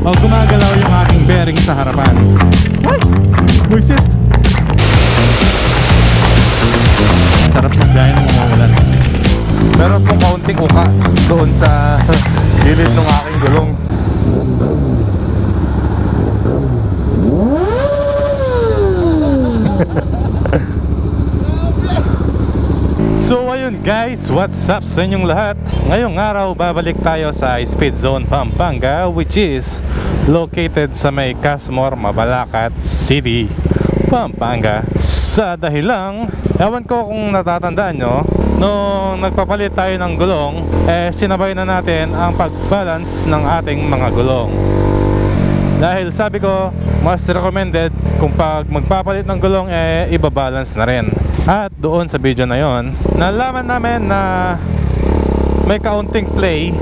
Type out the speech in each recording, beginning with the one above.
o gumagalaw yung aking bearing sa harapan. Ay! Buisit! Sarap magbiyahe ng umuulan. Meron pong kaunting uka doon sa gilid ng aking gulong. So ayun guys, what's up sa inyong lahat? Ngayong araw babalik tayo sa Speed Zone Pampanga, which is located sa may Casmor, Mabalacat City, Pampanga. Sa dahilang, ewan ko kung natatandaan nyo, nung nagpapalit tayo ng gulong, sinabay na natin ang pag-balance ng ating mga gulong. Dahil sabi ko, mas recommended kung pag magpapalit ng gulong, ibabalance na rin. At doon sa video na yon, nalaman namin na may kaunting play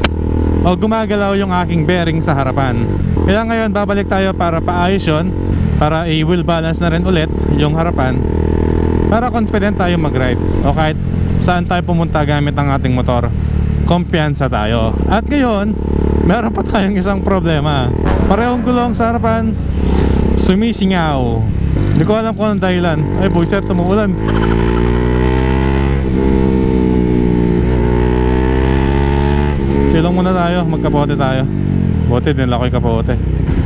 o gumagalaw yung aking bearing sa harapan. Kaya ngayon babalik tayo para paayos yun, para i-wheel balance na rin ulit yung harapan, para confident tayo mag-ride. O kahit saan tayo pumunta gamit ang ating motor, kumpiyansa tayo. At ngayon, meron pa tayong isang problema. Parehong gulong sa harapan, sumisingaw. Hindi ko alam kung anong dahilan. Ay buiset, tumuulan. Silong muna tayo, magkapote tayo. Buti din lang ako yung kapote.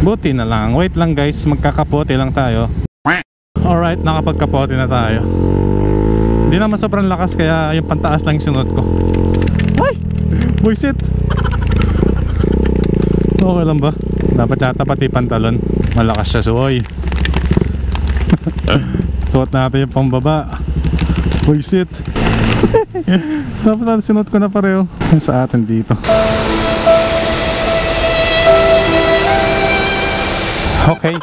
Buti na lang, wait lang guys, magkakapote lang tayo. Alright, nakapagkapote na tayo. Hindi naman sobrang lakas, kaya yung pantaas lang yung sunod ko. Ay! Buisit! Okay lang ba? Dapat yata pati pantalon, malakas siya, suoy. Suot natin yung pambaba. Buisit. Dapat sinot ko na pareho sa atin dito. Okay.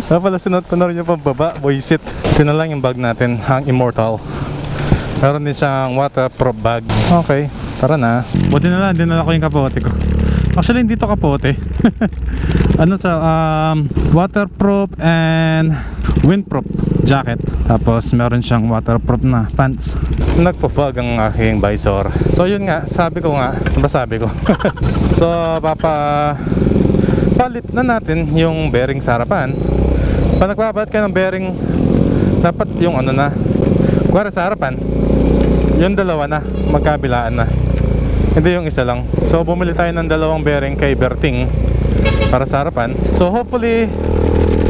Dapat sinot ko na rin yung pambaba. Buisit. Ito na lang yung bag natin, ang Immortal. Meron din siyang waterproof bag. Okay, tara na. Buti na lang, dinala ko yung kapote ko. Actually hindi to kapote. Ano sa waterproof and windproof jacket. Tapos meron siyang waterproof na pants. Nagpo-fog ang aking visor. So yun nga, sabi ko nga, ano sabi ko? So palit na natin yung bearing sa harapan. Pag nagpapalit ka ng bearing, dapat yung ano na, kuwari sa harapan, yung dalawa na, magkabilaan na, hindi yung isa lang. So bumili tayo ng dalawang bearing kay Berting para sa harapan. So hopefully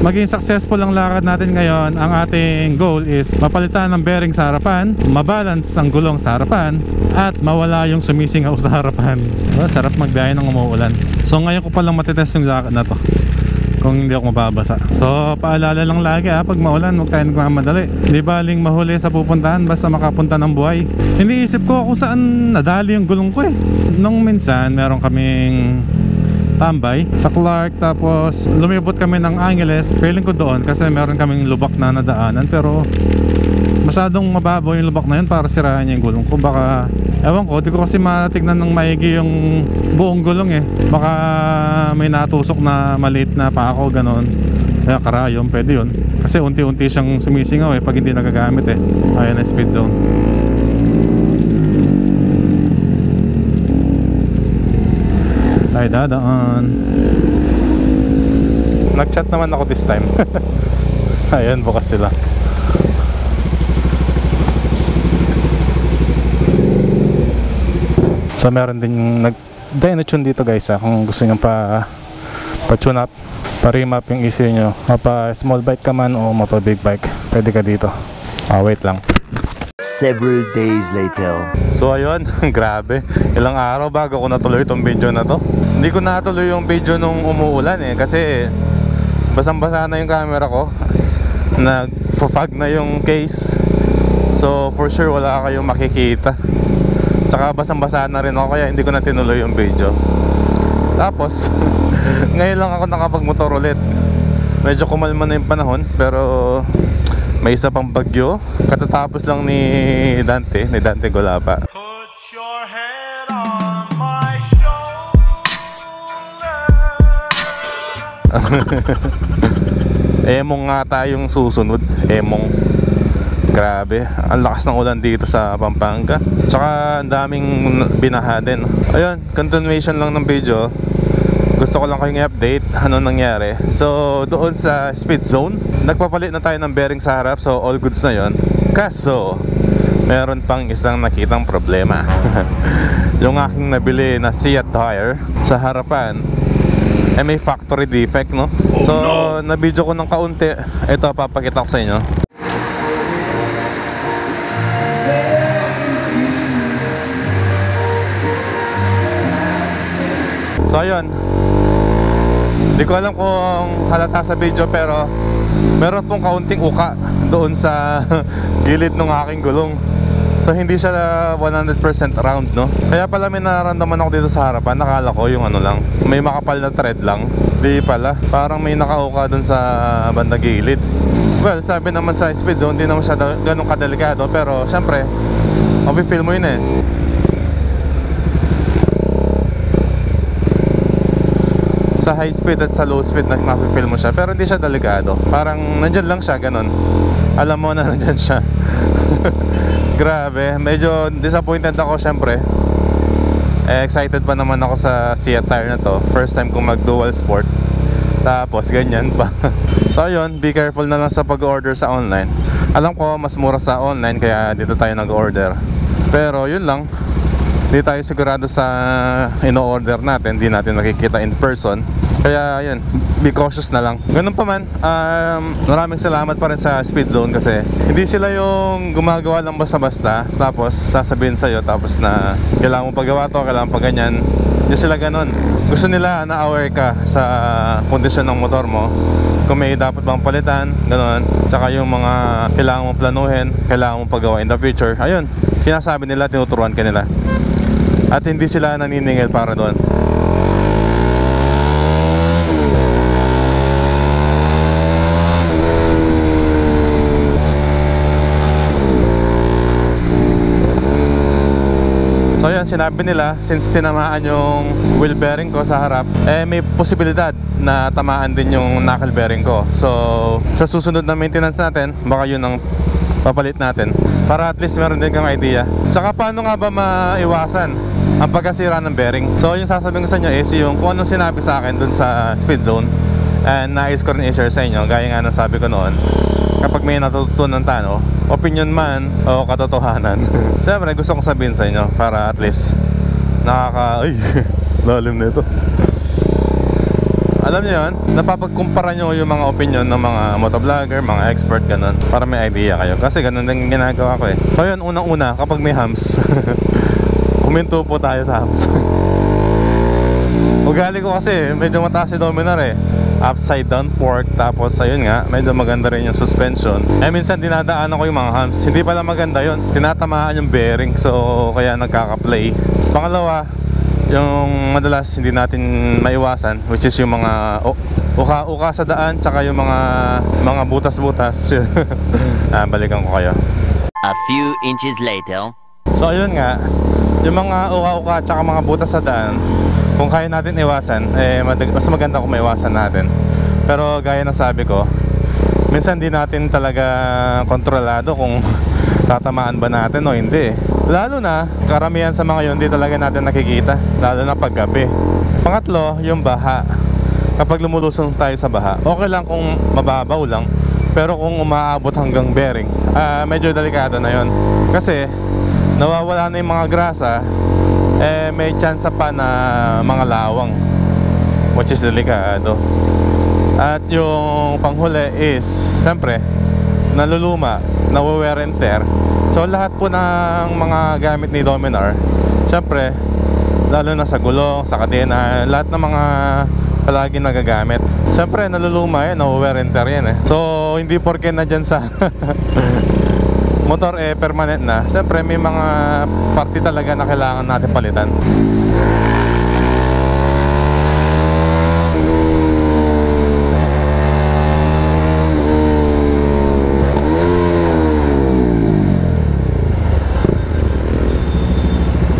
maging successful ang lakad natin ngayon. Ang ating goal is mapalitan ng bearing sa harapan, mabalance ang gulong sa harapan, at mawala yung sumisingaw sa harapan. Sarap magbiyahe ng umuulan. So ngayon ko palang matitest yung lakad na to, kung hindi ako mababasa. So paalala lang lagi pag maulan, huwag tayo nagmamadali. Hindi baling mahuli sa pupuntahan, basta makapunta ng buhay. Iniisip ko kung saan nadali yung gulong ko Nung minsan meron kaming tambay sa Clark, tapos lumibot kami ng Angeles. Feeling ko doon kasi meron kaming lubak na nadaanan, pero masyadong mababaw yung lubak na yun para sirahan niya yung gulong ko. Baka, ewan ko, di ko kasi matignan ng maigi yung buong gulong baka may natusok na maliit na pako, ganon. Kaya karayom, pwede yun. Kasi unti-unti siyang sumisingaw pag hindi nagagamit Ayan na speed zone. Tayo dadaan. Nag-chat naman ako this time. Ayan, bukas sila. So meron din nag-dyno-tune dito guys kung gusto nyo pa-tune up, pa-remap yung ECU nyo. Mapa small bike ka man o mapa big bike, pwede ka dito. Wait lang. Several days later. So ayun, grabe. Ilang araw bago ko natuloy itong video na to. Hindi ko natuloy yung video nung umuulan kasi basang-basa na yung camera ko. Nag-fog na yung case. So for sure wala kayong makikita. Tsaka basang-basa na rin ako, kaya hindi ko na tinuloy yung video. Tapos ngayon lang ako nakapag-motor ulit. Medyo kumalma na yung panahon, pero may isa pang bagyo. Katatapos lang ni Dante Golapa. Put your head on my shoulder. Emong nga tayong susunod. Emong. Grabe, ang lakas ng ulan dito sa Pampanga. Tsaka ang daming binaha din. Ayun, continuation lang ng video. gusto ko lang kayong i-update ano nangyari. So doon sa speed zone, nagpapalit na tayo ng bearing sa harap, so all goods na yon. Kaso meron pang isang nakitang problema. Yung aking nabili na Seat tire sa harapan may factory defect, no? So na-video ko ng kaunti. Ito, papakita ko sa inyo. So ayun, hindi ko alam kung halata sa video, pero meron pong kaunting uka doon sa gilid ng aking gulong. So hindi siya 100% round, no? Kaya pala may nararamdaman ako dito sa harapan. Nakala ko yung ano lang, may makapal na thread lang. Di pala, parang may nakauka doon sa bandang gilid. Well, sabi naman sa speed zone, hindi naman siya ganun kadelikado. Pero syempre, mafe-feel mo yun eh. Sa high speed at sa low speed, mafe-feel mo siya. Pero hindi siya delikado. Parang nandyan lang siya, ganun. Alam mo na nandyan siya. Grabe, medyo disappointed ako syempre. Excited pa naman ako sa Seat tire na to. First time kong mag dual sport. Tapos ganyan pa. So ayun, be careful na lang sa pag-order sa online. Alam ko mas mura sa online, kaya dito tayo nag-order. Pero yun lang, hindi tayo sigurado sa ino-order natin. Hindi natin nakikita in person. Kaya yun, be cautious na lang. Ganun pa man, maraming salamat pa rin sa speed zone, kasi hindi sila yung gumagawa lang basta-basta tapos sasabihin sa'yo tapos na kailangan mo pagawa to, kailangan pa ganyan. Hindi sila ganun. Gusto nila na aware ka sa kondisyon ng motor mo, kung may dapat bang palitan, ganun. Tsaka yung mga kailangan mong planuhin, kailangan mong pagawa in the future. Ayun, sinasabi nila, tinuturuan ka nila. At hindi sila naniningil para doon. So yan, sinabi nila, since tinamaan yung wheel bearing ko sa harap, may posibilidad na tamaan din yung knuckle bearing ko. So sa susunod na maintenance natin, baka yun ang papalit natin, para at least meron din kang idea. Tsaka paano nga ba maiwasan ang pagkasira ng bearing? So yung sasabihin ko sa inyo is yung kung anong sinabi sa akin dun sa speed zone, and nais ko rin i-share sa inyo, gaya nga ng sabi ko noon. Kapag may natutunan tayo, opinion man o katotohanan, siyempre gusto kong sabihin sa inyo para at least ay, lalim na ito. Alam niyo yun, napapagkumpara nyo yung mga opinion ng mga motovlogger, mga expert, ganun, para may idea kayo. Kasi ganun din ginagawa ko eh. So yun, unang-una, kapag may hams, huminto po tayo sa hams. Ugali ko kasi medyo mataas si Dominar eh, upside down fork. Tapos ayun nga, medyo maganda rin yung suspension. Minsan dinadaanan ko yung mga humps, hindi pala maganda yun, tinatamaan yung bearing. So kaya nagkaka-play. Pangalawa, yung madalas hindi natin maiwasan, which is yung mga uka-uka sa daan, tsaka yung mga butas-butas. Balikan ko kayo. A few inches later. So ayun nga, yung mga uka-uka tsaka mga butas sa daan, kung kaya natin iwasan, mas maganda kung maiwasan natin. Pero gaya ng sabi ko, minsan di natin talaga kontrolado kung tatamaan ba natin o hindi. Lalo na, karamihan sa mga yun, di talaga natin nakikita, lalo na paggabi. Pangatlo, yung baha. Kapag lumulusong tayo sa baha, okay lang kung mababaw lang. Pero kung umaabot hanggang bearing, medyo delikado na yun. Kasi nawawala na yung mga grasa, may chance pa na mga lawang, which is delikado. At yung panghuli is, siyempre, naluluma, nawe-wear and tear. So lahat po ng mga gamit ni Dominar, siyempre, lalo na sa gulong, sa kadena, lahat ng mga palagi nagagamit, siyempre naluluma yan, nawe-wear and tear yan eh. So hindi porke na dyan sa motor permanent na, siyempre may mga parte talaga na kailangan natin palitan.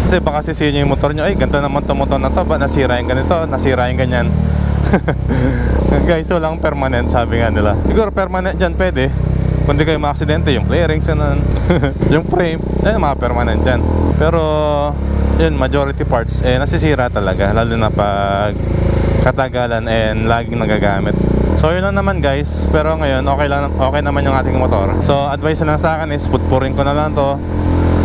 Kasi baka sisihin nyo yung motor nyo, ay ganito naman itong motor na to, ba nasira yung ganito, nasira yung ganyan. Guys, walang permanent, sabi nga nila. Siguro permanent dyan pwede, kung di kayo ma-aksidente, yung flarings yun, yung frame, ayun, mga permanent dyan. Pero yun, majority parts nasisira talaga, lalo na pag katagalan and laging nagagamit. So yun lang naman guys, pero ngayon okay naman yung ating motor. So advice na lang sa akin is putpurin ko na lang to.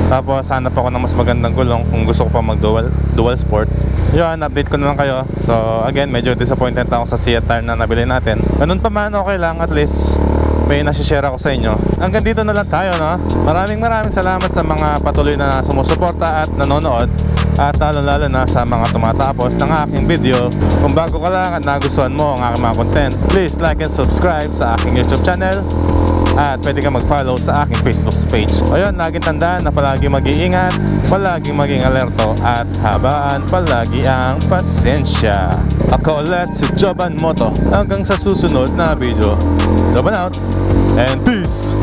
Tapos hanap ako ng mas magandang gulong kung gusto ko pa mag dual sport. Yun, update ko na lang kayo. So again, medyo disappointed ako sa Seat tire na nabili natin. Ganun pa man, okay lang, at least may nasi-share ako sa inyo. Hanggang dito na lang tayo, no? Maraming salamat sa mga patuloy na sumusuporta at nanonood. At lalo na sa mga tumatapos ng aking video. Kung bago ka lang at nagustuhan mo ang aking mga content, please like and subscribe sa aking YouTube channel. At pwede ka mag-follow sa aking Facebook page. O yun, laging tandaan na palagi mag-iingat, palaging maging alerto, at habaan palagi ang pasensya. Ako ulit si Joban Moto. Hanggang sa susunod na video. Joban out and peace!